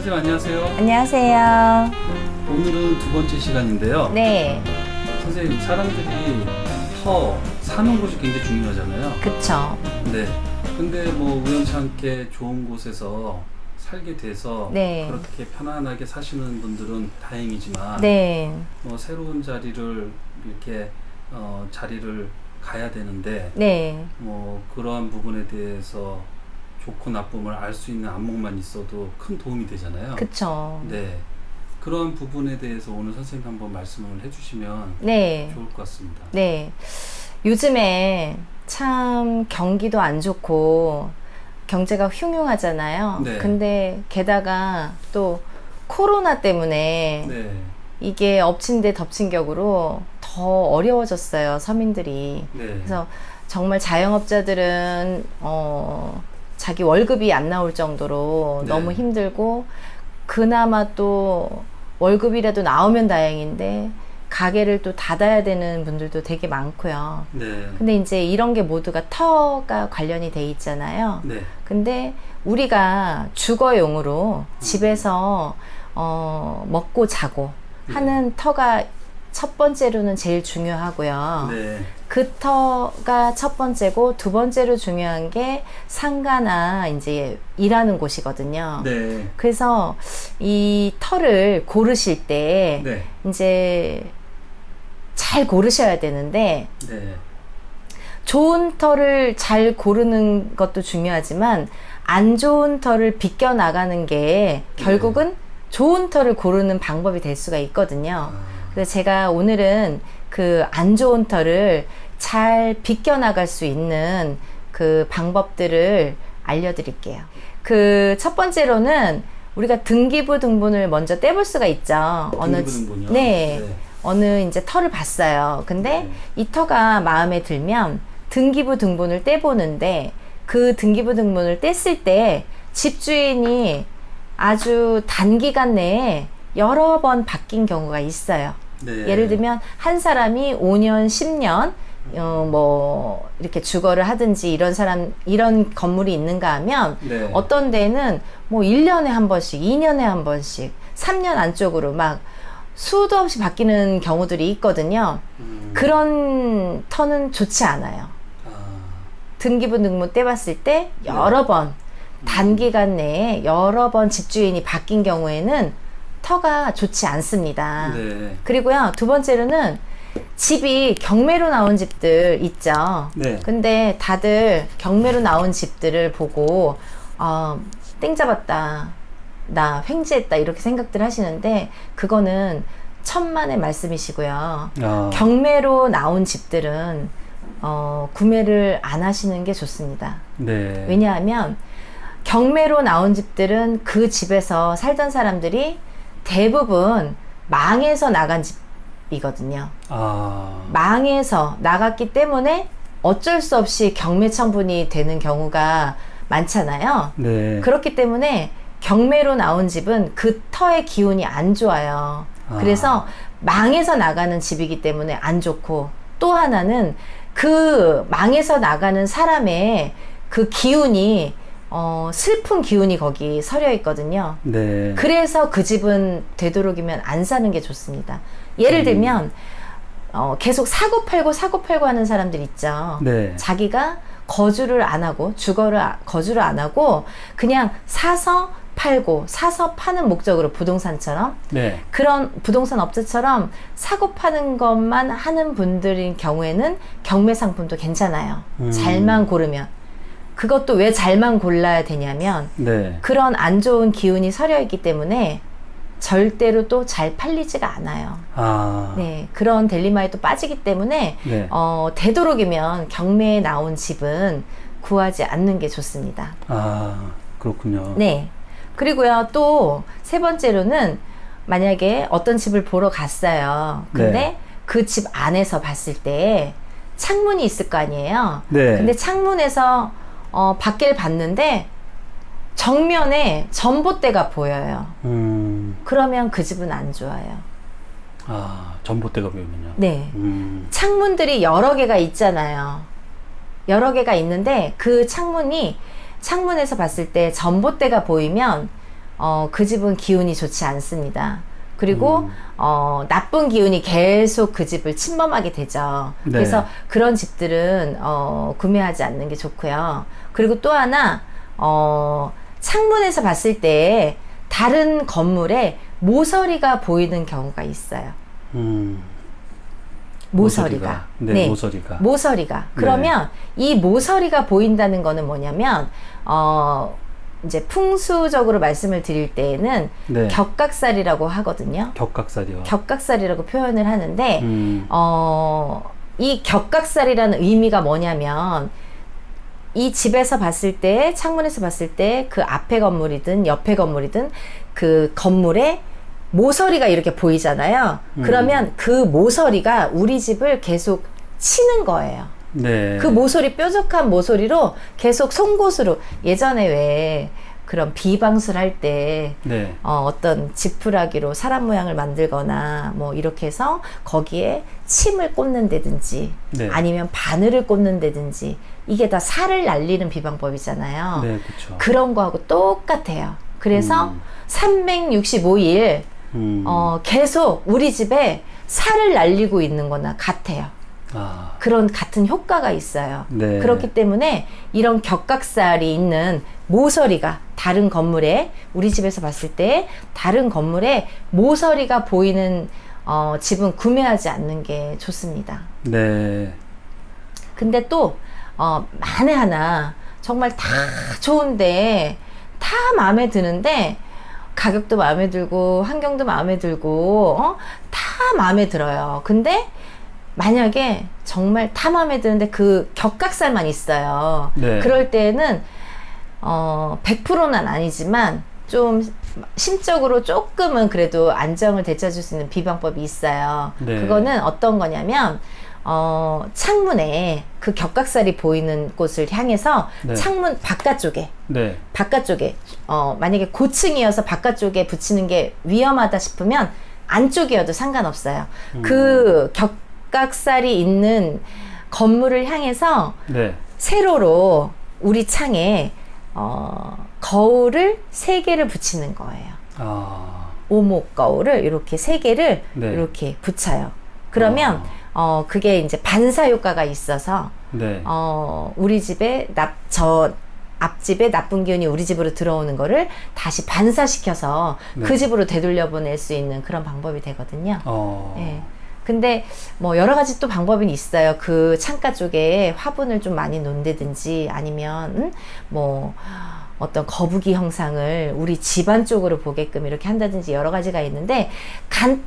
선생님 안녕하세요. 안녕하세요. 오늘은 두 번째 시간인데요. 네, 선생님, 사람들이 터 사는 곳이 굉장히 중요하잖아요. 그쵸. 네. 근데 뭐 우연치 않게 좋은 곳에서 살게 돼서 네. 그렇게 편안하게 사시는 분들은 다행이지만 네, 뭐 새로운 자리를 이렇게 자리를 가야 되는데 네, 뭐 그러한 부분에 대해서 좋고 나쁨을 알 수 있는 안목만 있어도 큰 도움이 되잖아요. 그쵸. 네. 그런 부분에 대해서 오늘 선생님 한번 말씀을 해주시면 네, 좋을 것 같습니다. 네. 요즘에 참 경기도 안 좋고 경제가 흉흉하잖아요. 네. 근데 게다가 또 코로나 때문에 네. 이게 엎친 데 덮친 격으로 더 어려워졌어요, 서민들이. 네. 그래서 정말 자영업자들은 자기 월급이 안 나올 정도로 네. 너무 힘들고, 그나마 또 월급이라도 나오면 다행인데 가게를 또 닫아야 되는 분들도 되게 많고요. 네. 근데 이제 이런 게 모두가 터가 관련이 돼 있잖아요. 네. 근데 우리가 주거용으로 집에서 먹고 자고 하는 터가 첫 번째로는 제일 중요하고요. 네. 그 터가 첫 번째고, 두 번째로 중요한 게 상가나 이제 일하는 곳이거든요. 네. 그래서 이 터를 고르실 때 네. 이제 잘 고르셔야 되는데, 네. 좋은 터를 잘 고르는 것도 중요하지만 안 좋은 터를 비껴 나가는 게 결국은 좋은 터를 고르는 방법이 될 수가 있거든요. 그래서 제가 오늘은 그 안 좋은 터를 잘 비껴 나갈 수 있는 그 방법들을 알려드릴게요. 그 첫 번째로는 우리가 등기부 등본을 먼저 떼볼 수가 있죠. 등기부 등본이요? 네. 네. 어느 이제 터를 봤어요. 근데 네. 이 터가 마음에 들면 등기부 등본을 떼보는데, 그 등기부 등본을 뗐을 때 집주인이 아주 단기간 내에 여러 번 바뀐 경우가 있어요. 네. 예를 들면 한 사람이 5년, 10년 뭐 이렇게 주거를 하든지 이런 건물이 있는가 하면 네. 어떤 데는 뭐 1년에 한 번씩, 2년에 한 번씩, 3년 안쪽으로 막 수도 없이 바뀌는 경우들이 있거든요. 그런 터는 좋지 않아요. 등기부 등본 떼봤을 때 여러 번 단기간 내에 여러 번 집주인이 바뀐 경우에는 터가 좋지 않습니다. 네. 그리고요, 두 번째로는 집이 경매로 나온 집들 있죠. 네. 근데 다들 경매로 나온 집들을 보고 땡 잡았다, 나 횡재했다, 이렇게 생각들 하시는데 그거는 천만의 말씀이시고요. 경매로 나온 집들은 구매를 안 하시는 게 좋습니다. 네. 왜냐하면 경매로 나온 집들은 그 집에서 살던 사람들이 대부분 망해서 나간 집이거든요. 망해서 나갔기 때문에 어쩔 수 없이 경매 처분이 되는 경우가 많잖아요. 네. 그렇기 때문에 경매로 나온 집은 그 터의 기운이 안 좋아요. 그래서 망해서 나가는 집이기 때문에 안 좋고, 또 하나는 그 망해서 나가는 사람의 그 기운이 슬픈 기운이 거기 서려 있거든요. 네. 그래서 그 집은 되도록이면 안 사는 게 좋습니다. 예를 들면 계속 사고 팔고 하는 사람들 있죠. 네. 자기가 거주를 안 하고 거주를 안 하고 그냥 사서 팔고 사서 파는 목적으로, 부동산처럼, 네. 그런 부동산 업체처럼 사고 파는 것만 하는 분들인 경우에는 경매 상품도 괜찮아요. 잘만 고르면. 그것도 왜 잘만 골라야 되냐면 네. 그런 안 좋은 기운이 서려 있기 때문에 절대로 또 잘 팔리지가 않아요. 네, 그런 딜레마에 또 빠지기 때문에 네. 되도록이면 경매에 나온 집은 구하지 않는 게 좋습니다. 그렇군요. 네. 그리고요, 또 세 번째로는 만약에 어떤 집을 보러 갔어요. 근데 네. 그 집 안에서 봤을 때 창문이 있을 거 아니에요. 네. 근데 창문에서 밖을 봤는데 정면에 전봇대가 보여요. 그러면 그 집은 안 좋아요. 전봇대가 보이면요. 네. 창문들이 여러 개가 있잖아요. 여러 개가 있는데 그 창문에서 봤을 때 전봇대가 보이면 그 집은 기운이 좋지 않습니다. 그리고 나쁜 기운이 계속 그 집을 침범하게 되죠. 네. 그래서 그런 집들은 구매하지 않는 게 좋고요. 그리고 또 하나 창문에서 봤을 때 다른 건물에 모서리가 보이는 경우가 있어요. 모서리가. 네, 모서리가. 모서리가. 그러면 이 모서리가 보인다는 거는 뭐냐면, 이제 풍수적으로 말씀을 드릴 때에는 네. 격각살이라고 하거든요. 격각살이요. 격각살이라고 표현을 하는데, 이 격각살이라는 의미가 뭐냐면, 이 집에서 봤을 때, 창문에서 봤을 때, 그 앞에 건물이든 옆에 건물이든 그 건물에 모서리가 이렇게 보이잖아요. 그러면 그 모서리가 우리 집을 계속 치는 거예요. 네. 그 모서리, 뾰족한 모서리로 계속 송곳으로, 예전에 왜 그런 비방술 할 때 네. 어떤 지푸라기로 사람 모양을 만들거나 뭐 이렇게 해서 거기에 침을 꽂는다든지 네. 아니면 바늘을 꽂는다든지 이게 다 살을 날리는 비방법이잖아요. 네, 그렇죠. 그런 거하고 똑같아요. 그래서 365일 계속 우리 집에 살을 날리고 있는 거나 같아요. 아, 그런 같은 효과가 있어요. 네. 그렇기 때문에 이런 격각살이 있는 모서리가 다른 건물에, 우리 집에서 봤을 때 다른 건물에 모서리가 보이는 집은 구매하지 않는 게 좋습니다. 네. 근데 또 만에 하나 정말 다 좋은데 다 마음에 드는데 가격도 마음에 들고 환경도 마음에 들고 다 마음에 들어요. 근데 만약에 정말 다 마음에 드는데 그 격각살만 있어요. 네. 그럴 때는 100%는 아니지만 좀 심적으로 조금은 그래도 안정을 되찾을 수 있는 비방법이 있어요. 네. 그거는 어떤 거냐면 창문에 그 격각살이 보이는 곳을 향해서 네. 창문 바깥쪽에 네. 만약에 고층이어서 바깥쪽에 붙이는 게 위험하다 싶으면 안쪽이어도 상관없어요. 그 격각살이 있는 건물을 향해서 네. 세로로 우리 창에 거울을 3개를 붙이는 거예요. 아, 오목 거울을 이렇게 3개를 네. 이렇게 붙여요. 그러면 그게 이제 반사 효과가 있어서 네. 우리 집에 앞집에 나쁜 기운이 우리 집으로 들어오는 거를 다시 반사시켜서 네. 그 집으로 되돌려보낼 수 있는 그런 방법이 되거든요. 네. 근데 뭐 여러 가지 또 방법이 있어요. 그 창가 쪽에 화분을 좀 많이 놓는다든지 아니면 뭐 어떤 거북이 형상을 우리 집안 쪽으로 보게끔 이렇게 한다든지 여러 가지가 있는데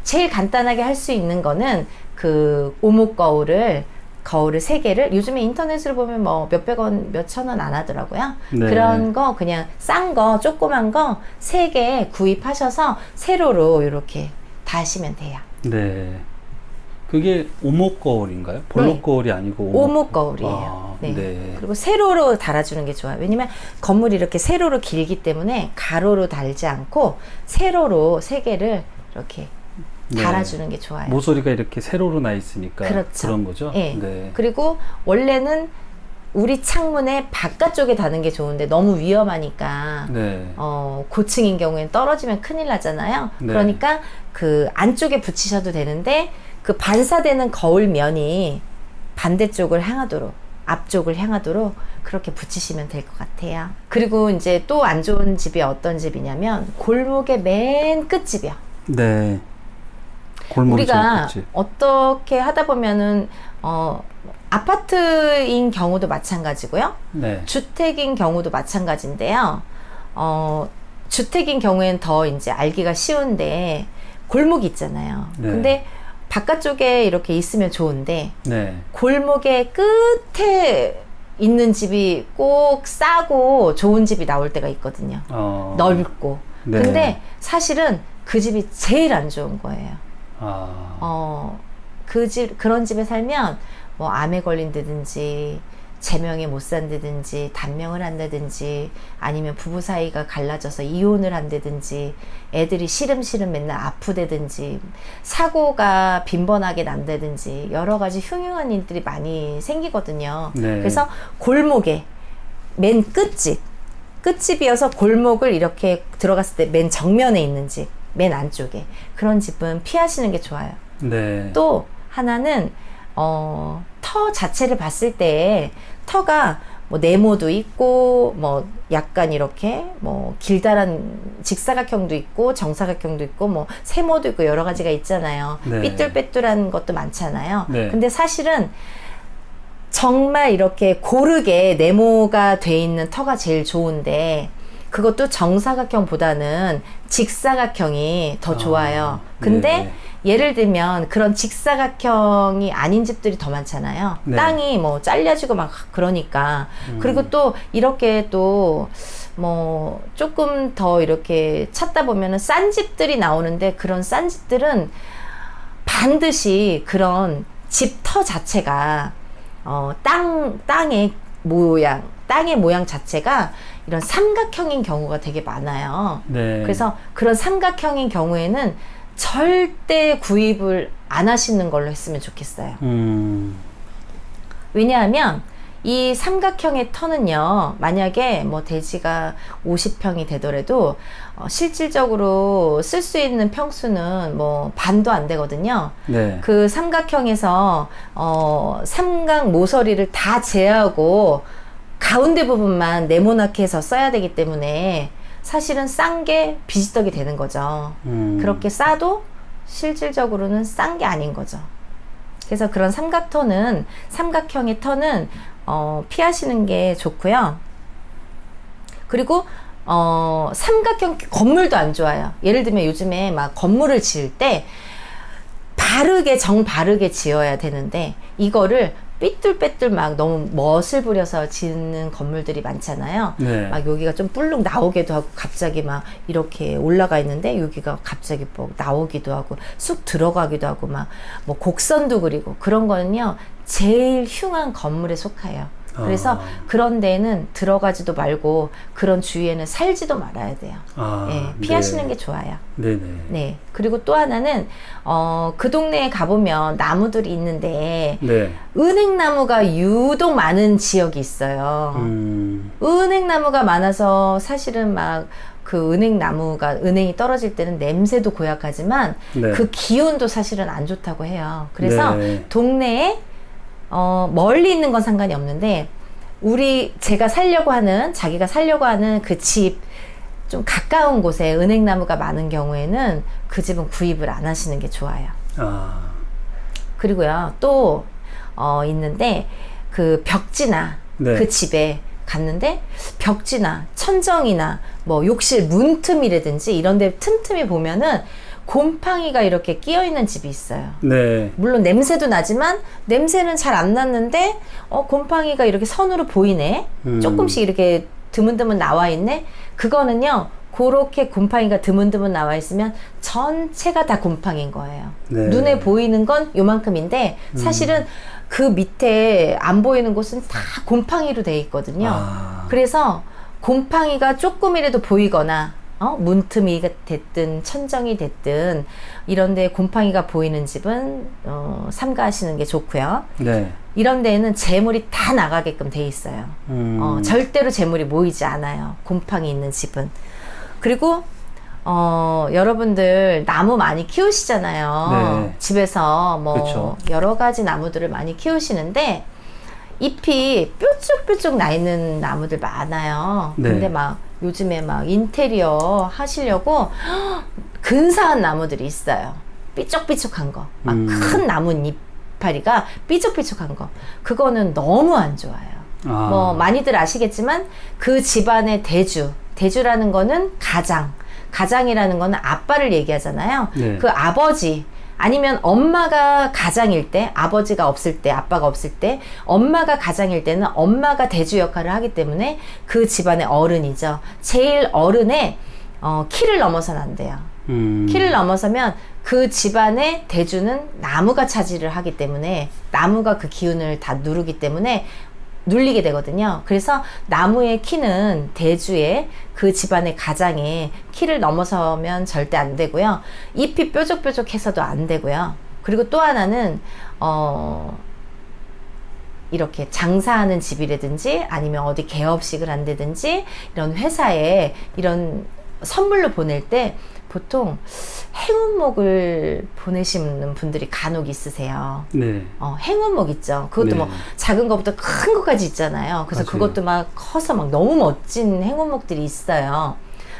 제일 간단하게 할 수 있는 거는 그 오목 거울을 3개를 요즘에 인터넷으로 보면 뭐 몇백 원, 몇천 원 안 하더라고요. 네. 그런 거 그냥 싼 거, 조그만 거 3개 구입하셔서 세로로 이렇게 다시면 돼요. 네. 그게 오목 거울인가요? 볼록 네. 거울이 아니고 오목 거울이에요. 아, 네. 네. 그리고 세로로 달아주는 게 좋아요. 왜냐면 건물이 이렇게 세로로 길기 때문에 가로로 달지 않고 세로로 3개를 이렇게 네. 달아주는 게 좋아요. 모서리가 이렇게 세로로 나 있으니까 그렇죠. 그런 거죠? 네. 네. 그리고 원래는 우리 창문의 바깥쪽에 다는 게 좋은데 너무 위험하니까 네. 고층인 경우에는 떨어지면 큰일 나잖아요. 네. 그러니까 그 안쪽에 붙이셔도 되는데 그 반사되는 거울 면이 반대쪽을 향하도록, 앞쪽을 향하도록 그렇게 붙이시면 될 것 같아요. 그리고 이제 또 안 좋은 집이 어떤 집이냐면 골목의 맨 끝집이요. 네. 골목이 우리가 제일 어떻게 하다 보면은 아파트인 경우도 마찬가지고요. 네. 주택인 경우도 마찬가지인데요. 주택인 경우에는 더 이제 알기가 쉬운데 골목이 있잖아요. 네. 근데 바깥쪽에 이렇게 있으면 좋은데 네. 골목의 끝에 있는 집이 꼭 싸고 좋은 집이 나올 때가 있거든요. 넓고. 네. 근데 사실은 그 집이 제일 안 좋은 거예요. 아. 그런 집에 살면 뭐 암에 걸린다든지 제명에 못 산다든지 단명을 한다든지 아니면 부부 사이가 갈라져서 이혼을 한다든지 애들이 시름시름 맨날 아프다든지 사고가 빈번하게 난다든지 여러 가지 흉흉한 일들이 많이 생기거든요. 네. 그래서 골목에 맨 끝집 끝집이어서 골목을 이렇게 들어갔을 때 맨 정면에 있는 집, 맨 안쪽에 그런 집은 피하시는 게 좋아요. 네. 또 하나는 터 자체를 봤을 때 터가 뭐 네모도 있고 뭐 약간 이렇게 뭐 길다란 직사각형도 있고 정사각형도 있고 뭐 세모도 있고 여러 가지가 있잖아요. 네. 삐뚤빼뚤한 것도 많잖아요. 네. 근데 사실은 정말 이렇게 고르게 네모가 돼 있는 터가 제일 좋은데 그것도 정사각형보다는 직사각형이 더 좋아요. 근데 네. 예를 들면 그런 직사각형이 아닌 집들이 더 많잖아요. 네. 땅이 뭐 잘려지고 막 그러니까. 그리고 또 이렇게 또 뭐 조금 더 이렇게 찾다 보면은 싼 집들이 나오는데 그런 싼 집들은 반드시 그런 집 터 자체가 땅의 모양 자체가 이런 삼각형인 경우가 되게 많아요. 네. 그래서 그런 삼각형인 경우에는 절대 구입을 안 하시는 걸로 했으면 좋겠어요. 왜냐하면 이 삼각형의 터는요, 만약에 뭐 대지가 50평이 되더라도 실질적으로 쓸 수 있는 평수는 뭐 반도 안 되거든요. 네. 그 삼각형에서 삼각 모서리를 다 제하고 가운데 부분만 네모나게 해서 써야 되기 때문에 사실은 싼 게 비지떡이 되는 거죠. 그렇게 싸도 실질적으로는 싼 게 아닌 거죠. 그래서 그런 삼각형의 터는 피하시는 게 좋고요. 그리고 삼각형 건물도 안 좋아요. 예를 들면 요즘에 막 건물을 지을 때 정바르게 지어야 되는데 이거를 삐뚤빼뚤 막 너무 멋을 부려서 짓는 건물들이 많잖아요. 네. 막 여기가 좀 불룩 나오기도 하고 갑자기 막 이렇게 올라가 있는데 여기가 갑자기 뭐 나오기도 하고 쑥 들어가기도 하고 막 뭐 곡선도 그리고 그런 거는요 제일 흉한 건물에 속해요. 그래서 그런 데는 들어가지도 말고 그런 주위에는 살지도 말아야 돼요. 피하시는 네. 게 좋아요. 네네. 네. 그리고 또 하나는 그 동네에 가보면 나무들이 있는데 네. 은행나무가 유독 많은 지역이 있어요. 은행나무가 많아서 사실은 막 그 은행이 떨어질 때는 냄새도 고약하지만 네. 그 기운도 사실은 안 좋다고 해요. 그래서 네. 동네에 멀리 있는 건 상관이 없는데 자기가 살려고 하는 그 집 좀 가까운 곳에 은행나무가 많은 경우에는 그 집은 구입을 안 하시는 게 좋아요. 그리고요 또 있는데 그 벽지나 네. 그 집에 갔는데 벽지나 천정이나 뭐 욕실 문틈이라든지 이런 데 틈틈이 보면은 곰팡이가 이렇게 끼어 있는 집이 있어요. 네. 물론 냄새도 나지만 냄새는 잘 안 났는데 곰팡이가 이렇게 선으로 보이네. 조금씩 이렇게 드문드문 나와 있네. 그거는요 그렇게 곰팡이가 드문드문 나와 있으면 전체가 다 곰팡이인 거예요. 네. 눈에 보이는 건 요만큼인데 사실은 그 밑에 안 보이는 곳은 다 곰팡이로 돼 있거든요. 그래서 곰팡이가 조금이라도 보이거나 문틈이 됐든 천정이 됐든 이런데 곰팡이가 보이는 집은 삼가하시는 게 좋고요. 네. 이런 데에는 재물이 다 나가게끔 돼 있어요. 절대로 재물이 모이지 않아요. 곰팡이 있는 집은. 그리고 여러분들 나무 많이 키우시잖아요. 네. 집에서 뭐 그쵸. 여러 가지 나무들을 많이 키우시는데 잎이 뾰족뾰족 나 있는 나무들 많아요. 네. 근데 막 요즘에 막 인테리어 하시려고 근사한 나무들이 있어요. 삐쭉삐쭉한 거. 막 큰 나무 이파리가 삐쭉삐쭉한 거. 그거는 너무 안 좋아요. 뭐 많이들 아시겠지만 그 집안의 대주라는 거는 가장이라는 거는 아빠를 얘기하잖아요. 네. 그 아버지 아니면 엄마가 가장일 때, 아버지가 없을 때, 아빠가 없을 때, 엄마가 가장일 때는 엄마가 대주 역할을 하기 때문에 그 집안의 어른이죠. 제일 어른의 키를 넘어서는 안 돼요. 키를 넘어서면 그 집안의 대주는 나무가 차지를 하기 때문에 나무가 그 기운을 다 누르기 때문에 눌리게 되거든요. 그래서 나무의 키는 대주의 그 집안의 가장의 키를 넘어서면 절대 안 되고요. 잎이 뾰족뾰족해서도 안 되고요. 그리고 또 하나는 이렇게 장사하는 집이라든지 아니면 어디 개업식을 한다든지 이런 회사에 이런 선물로 보낼 때 보통 행운목을 보내시는 분들이 간혹 있으세요. 네. 행운목 있죠. 그것도 네. 뭐 작은 것부터 큰 것까지 있잖아요. 그래서 맞아요. 그것도 막 커서 막 너무 멋진 행운목들이 있어요.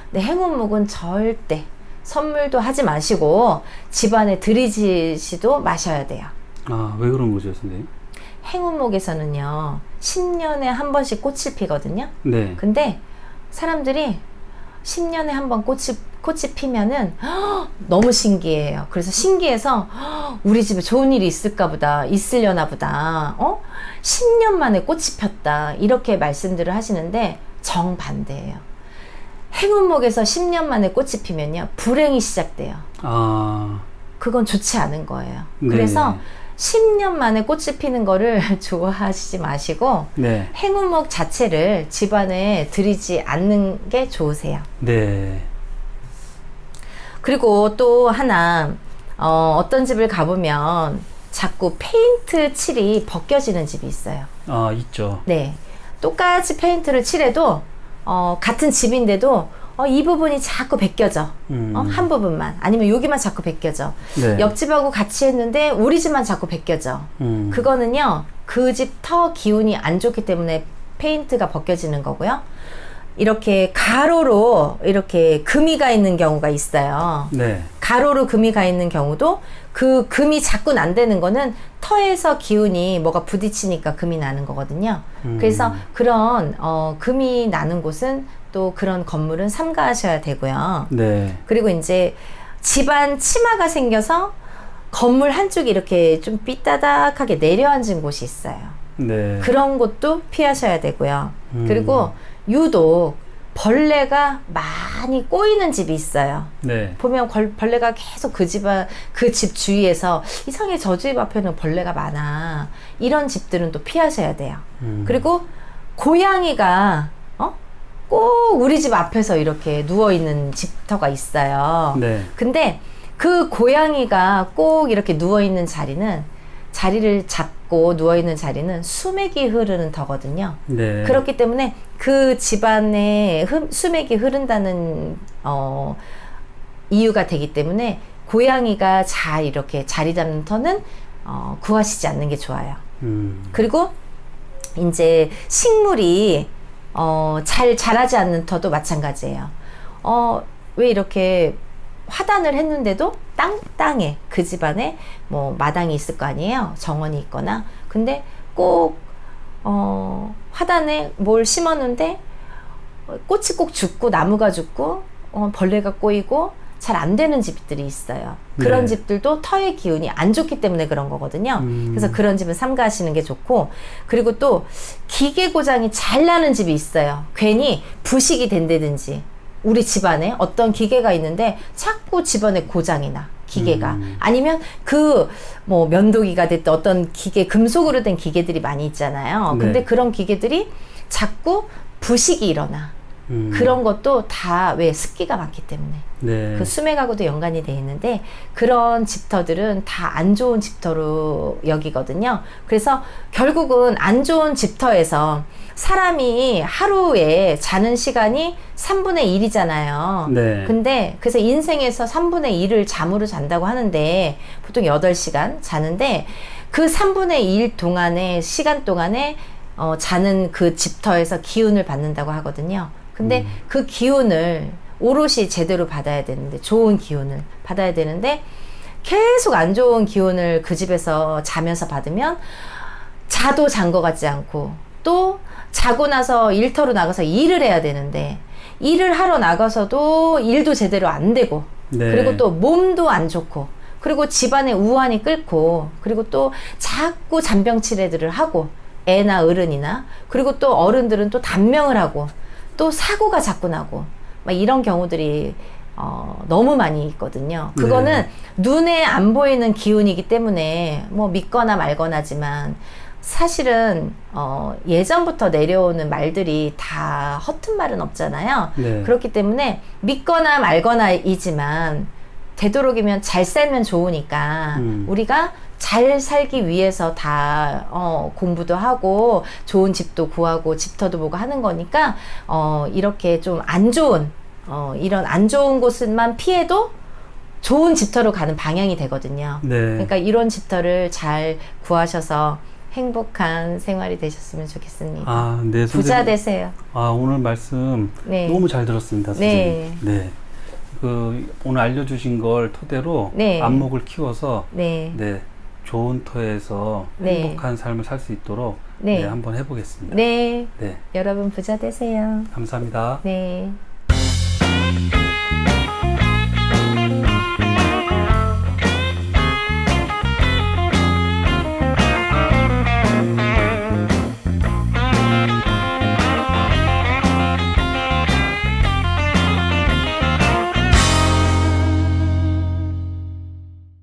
근데 행운목은 절대 선물도 하지 마시고 집안에 들이시도 마셔야 돼요. 아, 왜 그런 거죠, 선생님? 행운목에서는요 10년에 한 번씩 꽃을 피거든요. 네. 근데 사람들이 10년에 한 번 꽃이 피면은 너무 신기해요. 그래서 신기해서 우리 집에 좋은 일이 있을까 보다, 있으려나 보다, 10년 만에 꽃이 폈다 이렇게 말씀들을 하시는데 정반대예요. 행운목에서 10년 만에 꽃이 피면요 불행이 시작돼요. 아, 그건 좋지 않은 거예요. 네. 그래서 10년 만에 꽃이 피는 거를 좋아하시지 마시고 네. 행운목 자체를 집안에 들이지 않는 게 좋으세요. 네. 그리고 또 하나 어떤 집을 가보면 자꾸 페인트 칠이 벗겨지는 집이 있어요. 아, 있죠. 네, 똑같이 페인트를 칠해도 같은 집인데도 이 부분이 자꾸 벗겨져. 한 부분만 아니면 여기만 자꾸 벗겨져. 네. 옆집하고 같이 했는데 우리 집만 자꾸 벗겨져. 그거는요 그 집 터 기운이 안 좋기 때문에 페인트가 벗겨지는 거고요. 이렇게 가로로 이렇게 금이 가 있는 경우가 있어요. 네. 가로로 금이 가 있는 경우도 그 금이 자꾸 난다는 거는 터에서 기운이 뭐가 부딪히니까 금이 나는 거거든요. 그래서 그런 금이 나는 곳은 또 그런 건물은 삼가하셔야 되고요. 네. 그리고 이제 집안 치마가 생겨서 건물 한쪽이 이렇게 좀 삐따닥하게 내려앉은 곳이 있어요. 네. 그런 곳도 피하셔야 되고요. 그리고 유독 벌레가 많이 꼬이는 집이 있어요. 네. 보면 벌레가 계속 그 집 주위에서 이상하게 저 집 앞에는 벌레가 많아. 이런 집들은 또 피하셔야 돼요. 그리고 고양이가 꼭 우리 집 앞에서 이렇게 누워있는 집터가 있어요. 네. 근데 그 고양이가 꼭 이렇게 누워있는 자리를 잡고 누워있는 자리는 수맥이 흐르는 터거든요. 네. 그렇기 때문에 그 집안에 수맥이 흐른다는 이유가 되기 때문에 고양이가 잘 이렇게 자리 잡는 터는 구하시지 않는 게 좋아요. 그리고 이제 식물이 잘 자라지 않는 터도 마찬가지예요. 왜 이렇게 화단을 했는데도 땅에 그 집안에 뭐 마당이 있을 거 아니에요. 정원이 있거나. 근데 꼭 화단에 뭘 심었는데 꽃이 꼭 죽고 나무가 죽고 벌레가 꼬이고 잘 안 되는 집들이 있어요. 그런 네. 집들도 터의 기운이 안 좋기 때문에 그런 거거든요. 그래서 그런 집은 삼가하시는 게 좋고, 그리고 또 기계 고장이 잘 나는 집이 있어요. 괜히 부식이 된다든지 우리 집안에 어떤 기계가 있는데 자꾸 집안에 고장이 나. 기계가 아니면 그 뭐 면도기가 됐든 어떤 기계, 금속으로 된 기계들이 많이 있잖아요. 근데 네. 그런 기계들이 자꾸 부식이 일어나. 그런 것도 다 왜 습기가 많기 때문에 네. 그 수맥하고도 연관이 돼 있는데 그런 집터들은 다 안 좋은 집터로 여기거든요. 그래서 결국은 안 좋은 집터에서 사람이 하루에 자는 시간이 3분의 1이잖아요. 네. 근데 그래서 인생에서 3분의 1을 잠으로 잔다고 하는데 보통 8시간 자는데 그 3분의 1 동안에 시간 동안에 자는 그 집터에서 기운을 받는다고 하거든요. 근데 그 기운을 오롯이 제대로 받아야 되는데, 좋은 기운을 받아야 되는데 계속 안 좋은 기운을 그 집에서 자면서 받으면 자도 잔 것 같지 않고, 또 자고 나서 일터로 나가서 일을 해야 되는데 일을 하러 나가서도 일도 제대로 안 되고, 네. 그리고 또 몸도 안 좋고, 그리고 집안에 우환이 끓고, 그리고 또 자꾸 잔병치레들을 하고, 애나 어른이나, 그리고 또 어른들은 또 단명을 하고 또 사고가 자꾸 나고 막 이런 경우들이 너무 많이 있거든요. 그거는 네. 눈에 안 보이는 기운이기 때문에 뭐 믿거나 말거나지만, 사실은 예전부터 내려오는 말들이 다 허튼 말은 없잖아요. 네. 그렇기 때문에 믿거나 말거나이지만 되도록이면 잘 살면 좋으니까 우리가 잘 살기 위해서 다 공부도 하고 좋은 집도 구하고 집터도 보고 하는 거니까 이렇게 좀 안 좋은 이런 안 좋은 곳만 피해도 좋은 집터로 가는 방향이 되거든요. 네. 그러니까 이런 집터를 잘 구하셔서 행복한 생활이 되셨으면 좋겠습니다. 아, 네, 부자 선생님. 되세요. 아, 오늘 말씀 네. 너무 잘 들었습니다, 네. 선생님. 네. 그 오늘 알려주신 걸 토대로 네. 안목을 키워서 네. 네, 좋은 터에서 네. 행복한 삶을 살 수 있도록 네. 네, 한번 해보겠습니다. 네. 네, 여러분 부자 되세요. 감사합니다. 네.